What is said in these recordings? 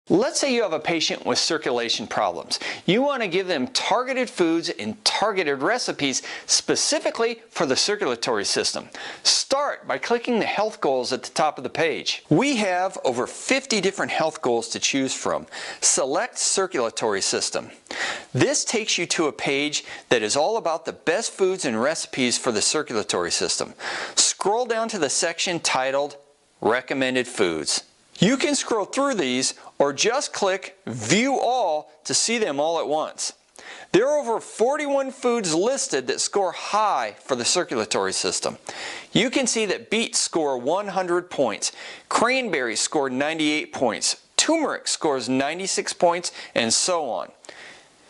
Let's say you have a patient with circulation problems. You want to give them targeted foods and targeted recipes specifically for the circulatory system. Start by clicking the health goals at the top of the page. We have over 50 different health goals to choose from. Select circulatory system. This takes you to a page that is all about the best foods and recipes for the circulatory system. Scroll down to the section titled Recommended Foods. You can scroll through these or just click View All to see them all at once. There are over 41 foods listed that score high for the circulatory system. You can see that beets score 100 points, cranberries score 98 points, turmeric scores 96 points, and so on.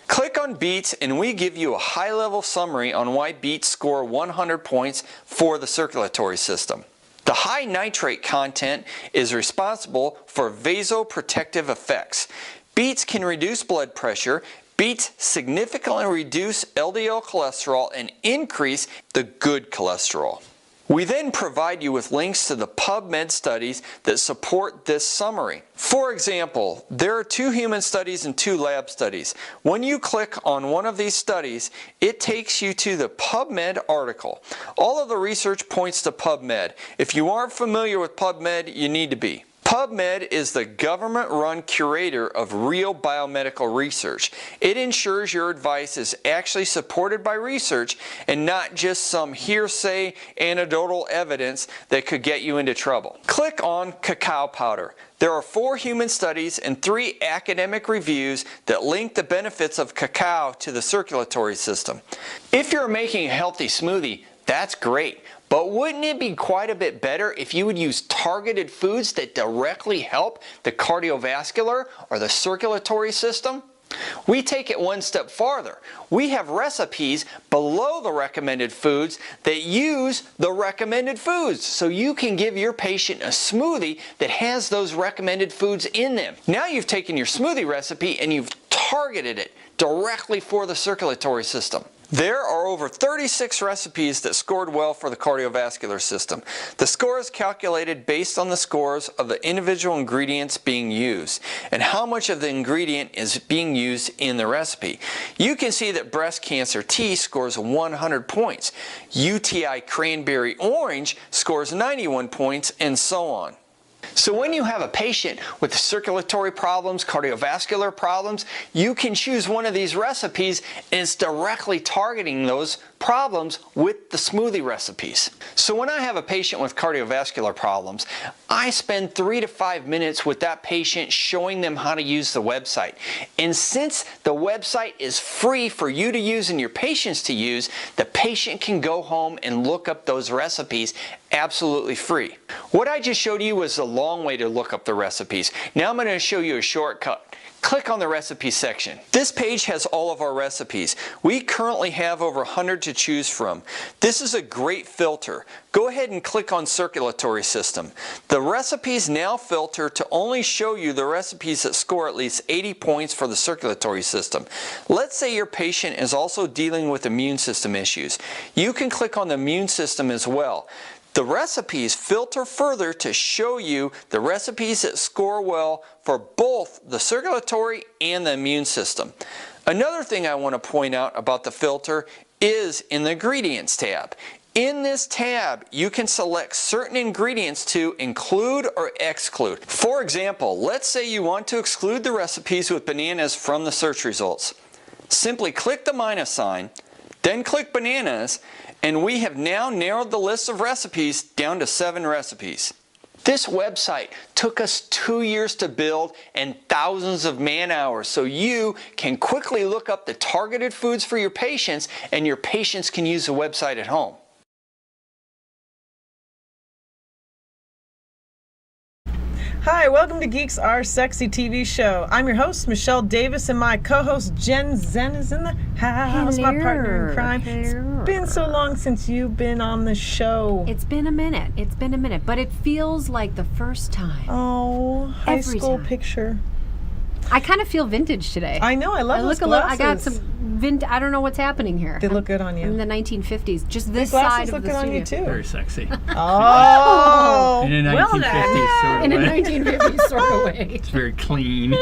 Click on beets and we give you a high-level summary on why beets score 100 points for the circulatory system. The high nitrate content is responsible for vasoprotective effects. Beets can reduce blood pressure. Beets significantly reduce LDL cholesterol and increase the good cholesterol. We then provide you with links to the PubMed studies that support this summary. For example, there are 2 human studies and 2 lab studies. When you click on one of these studies, it takes you to the PubMed article. All of the research points to PubMed. If you aren't familiar with PubMed, you need to be. PubMed is the government-run curator of real biomedical research. It ensures your advice is actually supported by research and not just some hearsay, anecdotal evidence that could get you into trouble. Click on cacao powder. There are 4 human studies and 3 academic reviews that link the benefits of cacao to the circulatory system. If you're making a healthy smoothie, that's great. But wouldn't it be quite a bit better if you would use targeted foods that directly help the cardiovascular or the circulatory system? We take it one step farther. We have recipes below the recommended foods that use the recommended foods, so you can give your patient a smoothie that has those recommended foods in them. Now you've taken your smoothie recipe and you've targeted it directly for the circulatory system. There are over 36 recipes that scored well for the cardiovascular system. The score is calculated based on the scores of the individual ingredients being used and how much of the ingredient is being used in the recipe. You can see that breast cancer tea scores 100 points, UTI cranberry orange scores 91 points, and so on. So when you have a patient with circulatory problems, cardiovascular problems, you can choose one of these recipes and it's directly targeting those problems with the smoothie recipes. So when I have a patient with cardiovascular problems, I spend 3 to 5 minutes with that patient showing them how to use the website. And since the website is free for you to use and your patients to use, the patient can go home and look up those recipes absolutely free. What I just showed you was a long way to look up the recipes. Now I'm going to show you a shortcut. Click on the recipe section. This page has all of our recipes. We currently have over 100 to choose from. This is a great filter. Go ahead and click on circulatory system. The recipes now filter to only show you the recipes that score at least 80 points for the circulatory system. Let's say your patient is also dealing with immune system issues. You can click on the immune system as well. The recipes filter further to show you the recipes that score well for both the circulatory and the immune system. Another thing I want to point out about the filter is in the Ingredients tab. In this tab, you can select certain ingredients to include or exclude. For example, let's say you want to exclude the recipes with bananas from the search results. Simply click the minus sign, then click bananas, and we have now narrowed the list of recipes down to 7 recipes. This website took us 2 years to build and thousands of man hours, so you can quickly look up the targeted foods for your patients and your patients can use the website at home. Hi, welcome to Geeks, our sexy TV show. I'm your host, Michelle Davis, and my co-host, Jen Zen, is in the house, my partner in crime. It's been so long since you've been on the show. It's been a minute. It's been a minute, but it feels like the first time. Oh, high school picture. I kind of feel vintage today. I know, I love those glasses. I got some I don't know what's happening here. They look good on you. In the 1950s, just The this side glasses of look the good on you studio. too. Very sexy. Oh, In a 1950s sort of In a way. 1950s sort of way. It's very clean.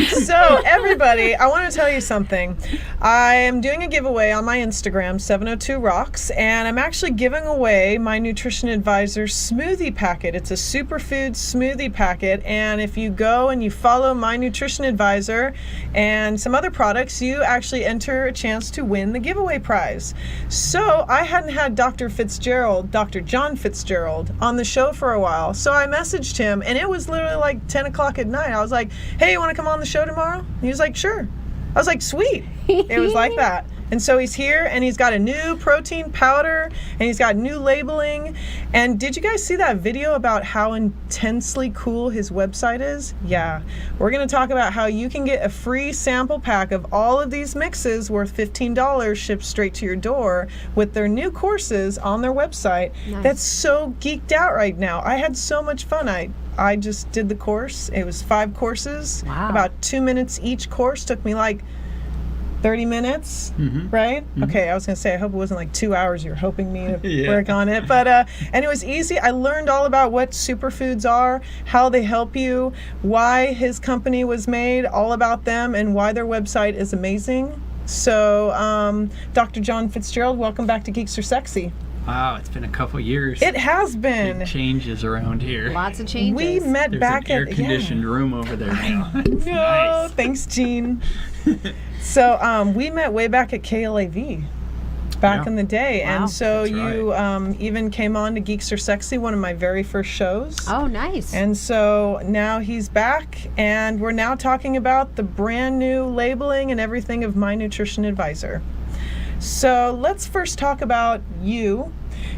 So, everybody, I want to tell you something. I am doing a giveaway on my Instagram, 702 Rocks, and I'm actually giving away my Nutrition Advisor smoothie packet. It's a superfood smoothie packet, and if you go and you follow my Nutrition Advisor and some other products, you actually enter a chance to win the giveaway prize. So, I hadn't had Dr. John Fitzgerald, on the show for a while, so I messaged him, and it was literally like 10 o'clock at night. I was like, hey, you want to come on the show tomorrow? And he was like, sure. I was like, sweet. It was like that. And so he's here, and he's got a new protein powder, and he's got new labeling. And did you guys see that video about how intensely cool his website is? Yeah. We're going to talk about how you can get a free sample pack of all of these mixes worth $15 shipped straight to your door with their new courses on their website. Nice. That's so geeked out right now. I had so much fun. I just did the course. It was 5 courses. Wow. About 2 minutes each course. Took me like 30 minutes, right? Okay, I was going to say, I hope it wasn't like 2 hours you're hoping me to work on it. But, and it was easy. I learned all about what superfoods are, how they help you, why his company was made, all about them, and why their website is amazing. So, Dr. John Fitzgerald, welcome back to Geeks Are Sexy. Wow, it's been a couple years. It has been. Big changes around here. Lots of changes. We met There's back an at air-conditioned room over there now. It's No, nice. thanks, Gene. So we met way back at KLAV back Yeah. in the day. Wow. And so That's you even came on to Geeks Are Sexy, one of my very first shows. Oh, nice. And so now he's back, and we're now talking about the brand new labeling and everything of My Nutrition Advisor. So let's first talk about you,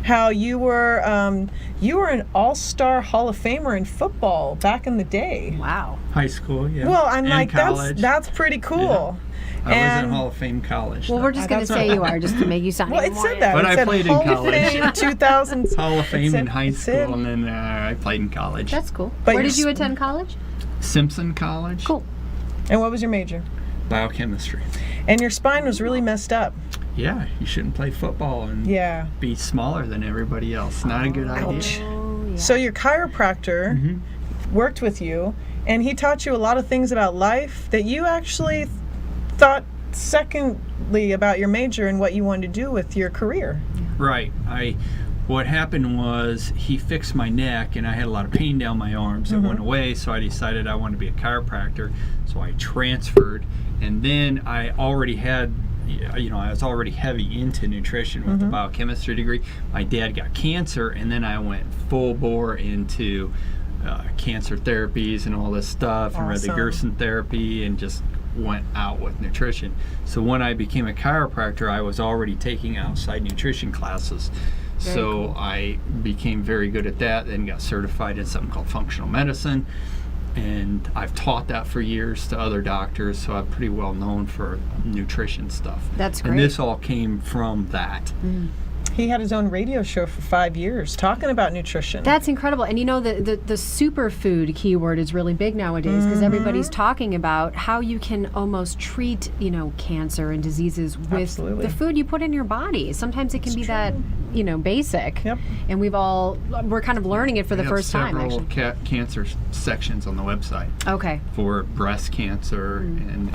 how you were an all-star Hall of Famer in football back in the day. Wow. High school, yeah. Well, I'm And like, college. that's pretty cool. I was and- in Hall of Fame college. Well, though. we're just going to That's say you are, just to make you sound Well, it even said more- that. But it I said played in Hall of college. Fame 2000s. Hall of Fame in high That's school, it. and then I played in college. That's cool. But Where you're did you s- attend college? Simpson College. Cool. And what was your major? Biochemistry. And your spine was really messed up. Yeah, you shouldn't play football and Yeah. be smaller than everybody else. Not a good idea. Ouch. Oh, yeah. So your chiropractor Mm-hmm. worked with you, and he taught you a lot of things about life that you actually thought secondly about your major and what you wanted to do with your career. Right. What happened was he fixed my neck, and I had a lot of pain down my arms. It went away, so I decided I wanted to be a chiropractor. So I transferred, and then I already had, I was already heavy into nutrition with the biochemistry degree. My dad got cancer, and then I went full bore into cancer therapies and all this stuff, and read the Awesome. Gerson therapy, and just went out with nutrition. So when I became a chiropractor, I was already taking outside nutrition classes. Very So cool. I became very good at that, then got certified in something called functional medicine. And I've taught that for years to other doctors, so I'm pretty well known for nutrition stuff. That's And great. this all came from that. He had his own radio show for 5 years talking about nutrition. That's incredible. And you know, the superfood keyword is really big nowadays because everybody's talking about how you can almost treat, cancer and diseases with Absolutely. the food you put in your body. Sometimes it can be that, basic. Yep. And we're kind of learning it for the We have first time, several actually. cancer sections on the website Okay. for breast cancer and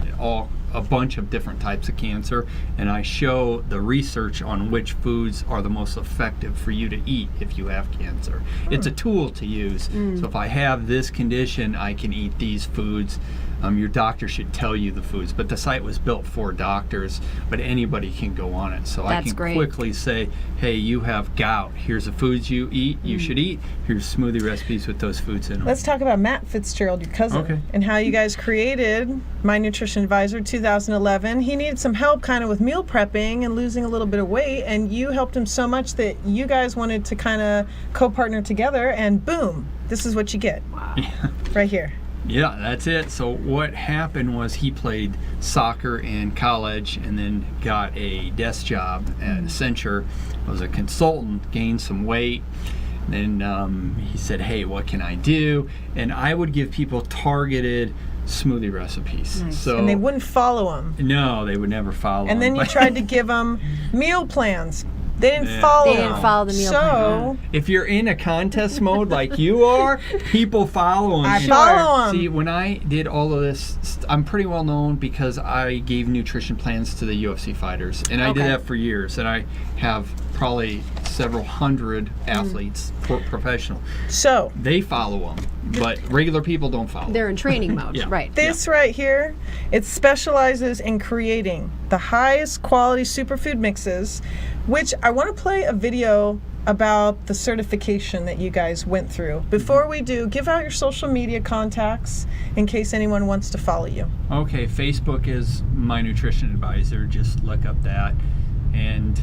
a bunch of different types of cancer, and I show the research on which foods are the most effective for you to eat if you have cancer. It's a tool to use. So if I have this condition, I can eat these foods. Your doctor should tell you the foods, but the site was built for doctors, but anybody can go on it. So I That's can great. quickly say, hey, you have gout. Here's the foods you should eat. Here's smoothie recipes with those foods in them. Let's talk about Matt Fitzgerald, your cousin, Okay. and how you guys created My Nutrition Advisor 2011. He needed some help kind of with meal prepping and losing a little bit of weight, and you helped him so much that you guys wanted to kind of co-partner together, and boom, this is what you get. Wow. Right here. Yeah, that's it. So what happened was he played soccer in college and then got a desk job at Accenture. Was a consultant, gained some weight. Then he said, hey, what can I do? And I would give people targeted smoothie recipes. Nice. So And they wouldn't follow them. no, they would never follow. And then them. you tried to give them meal plans. They didn't Yeah. follow They didn't them. follow the meal plan. So If you're in a contest mode like you are, people follow them. I follow them. See, when I did all of this, I'm pretty well known because I gave nutrition plans to the UFC fighters, and I did Okay. that for years. And I have probably several hundred athletes, professional. So They follow them, but regular people don't follow. They're in training mode, Yeah. right? this right here, it specializes in creating the highest quality superfood mixes, which I want to play a video about the certification that you guys went through. Before we do, give out your social media contacts in case anyone wants to follow you. Okay, Facebook is my nutrition advisor. Just look up that, and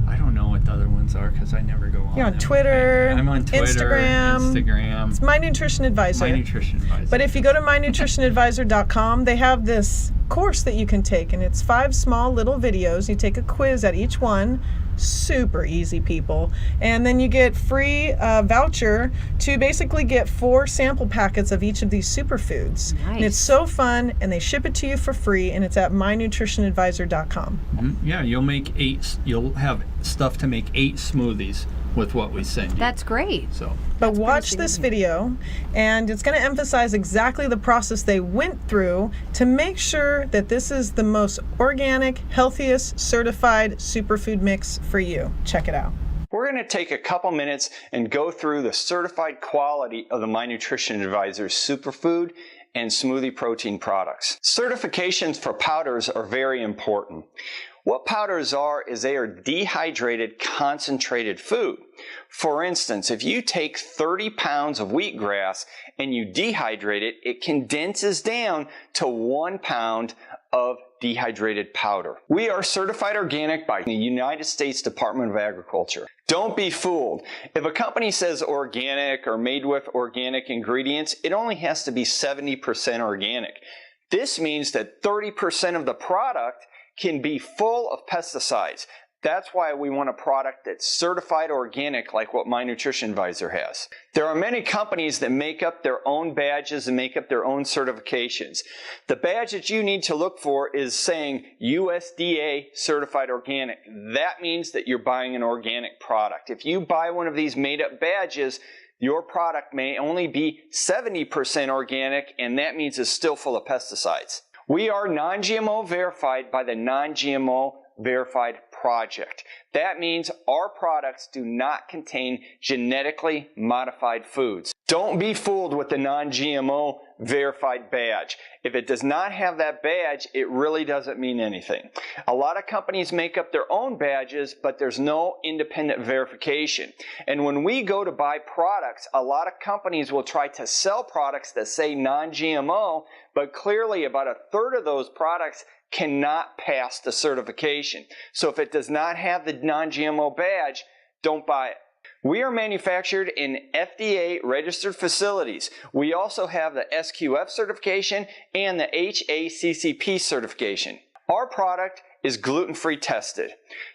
I don't know what the other ones are because I never go on. You're on them. Twitter, I'm on Twitter, Instagram. It's My Nutrition Advisor. My nutrition advisor. But if you go to mynutritionadvisor.com, they have this course that you can take, and it's 5 small little videos. You take a quiz at each one. Super easy, people. And then you get free voucher to basically get 4 sample packets of each of these superfoods. And it's Nice. so fun, and they ship it to you for free, and it's at mynutritionadvisor.com. Yeah, you'll have stuff to make 8 smoothies with what we send you. That's great. So But That's watch pretty this significant. video, and it's going to emphasize exactly the process they went through to make sure that this is the most organic, healthiest, certified superfood mix for you. Check it out. We're going to take a couple minutes and go through the certified quality of the My Nutrition Advisor's superfood and smoothie protein products. Certifications for powders are very important. What powders are is they are dehydrated, concentrated food. For instance, if you take 30 pounds of wheatgrass and you dehydrate it, it condenses down to 1 pound of dehydrated powder. We are certified organic by the United States Department of Agriculture. Don't be fooled. If a company says organic or made with organic ingredients, it only has to be 70% organic. This means that 30% of the product can be full of pesticides. That's why we want a product that's certified organic like what My Nutrition Advisor has. There are many companies that make up their own badges and make up their own certifications. The badge that you need to look for is saying USDA certified organic. That means that you're buying an organic product. If you buy one of these made up badges, your product may only be 70% organic, and that means it's still full of pesticides. We are non-GMO verified by the Non-GMO Verified Project. That means our products do not contain genetically modified foods. Don't be fooled with the non-GMO verified badge. If it does not have that badge, it really doesn't mean anything. A lot of companies make up their own badges, but there's no independent verification. And when we go to buy products, a lot of companies will try to sell products that say non-GMO, but clearly about a third of those products cannot pass the certification. So if it does not have the non-GMO badge, don't buy it. We are manufactured in FDA registered facilities. We also have the SQF certification and the HACCP certification. Our product is gluten-free tested.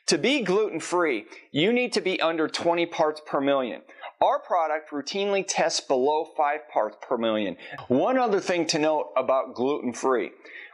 To be gluten-free, you need to be under 20 parts per million. Our product routinely tests below 5 parts per million. One other thing to note about gluten-free.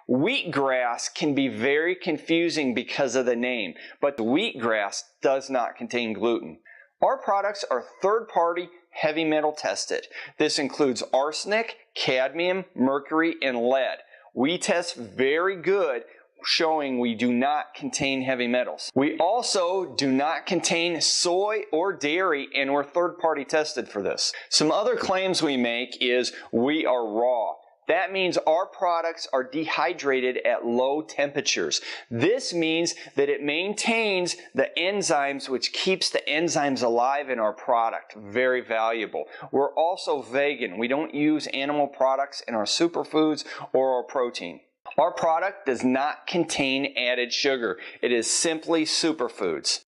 Wheatgrass can be very confusing because of the name, but wheatgrass does not contain gluten. Our products are third-party heavy metal tested. This includes arsenic, cadmium, mercury, and lead. We test very good, showing we do not contain heavy metals. We also do not contain soy or dairy, and we're third-party tested for this. Some other claims we make is we are raw. That means our products are dehydrated at low temperatures. This means that it maintains the enzymes, which keeps the enzymes alive in our product. Very valuable. We're also vegan. We don't use animal products in our superfoods or our protein. Our product does not contain added sugar. It is simply superfoods.